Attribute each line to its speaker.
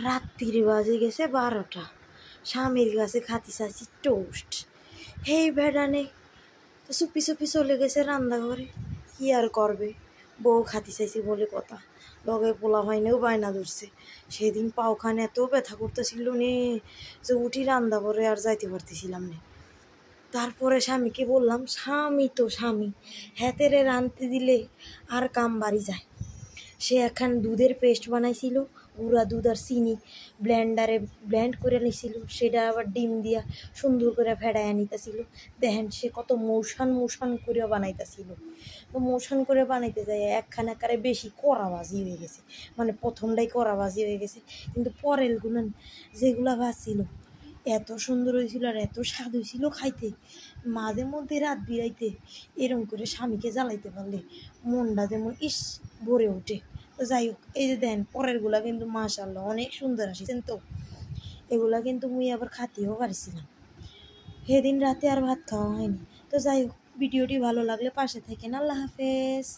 Speaker 1: রাত্রিরে বাজে গেছে 12টা। স্বামীর কাছে খাতি চাইছি টোস্ট, হেই ভেড়ানে তো চুপি চুপি চলে গেছে রান্নাঘরে। কি আর করবে, বউ খাতি চাইছি বলে কথা, লগে পোলা হয়নেও বায়না ধরছে। সেদিন পাওখানে এত ব্যথা করতেছিল নে যে উঠি রান্না করে আর যাইতে পারতেছিলাম না। তারপরে স্বামীকে বললাম, স্বামী তো স্বামী, হ্যাতেরে রাঁধতে দিলে আর কাম বাড়ি যায়। সে এখন দুধের পেস্ট বানাইছিল, গুঁড়া দুধ আর চিনি ব্লেন্ডারে ব্লেন্ড করে নিছিল, সেটা আবার ডিম দিয়া সুন্দর করে ফেড়াইয়া নিতেছিল। দেখেন সে কত মোশন করে বানাইতেছিল। তো মোশন করে বানাইতে যায় একখান আকারে বেশি কড়াবাজি হয়ে গেছে, মানে প্রথমটাই কড়াবাজি হয়ে গেছে, কিন্তু পরেরগুলো যেগুলা ভাজছিল এত সুন্দর হয়েছিল আর এত স্বাদ হয়েছিল খাইতে। মাঝে মধ্যে রাত বিরাইতে এরম করে স্বামীকে জ্বালাইতে পারলে মনটা যেমন ইস ভরে ওঠে। তো যাই হোক, এই যে দেন পরেরগুলা কিন্তু মাশাআল্লাহ অনেক সুন্দর আসিছেন। তো এগুলা কিন্তু মুই আবার খাতেও পারছিলাম। সেদিন রাতে আর ভাত খাওয়া হয়নি। তো যাই হোক, ভিডিওটি ভালো লাগলে পাশে থাকেন। আল্লাহ হাফেজ।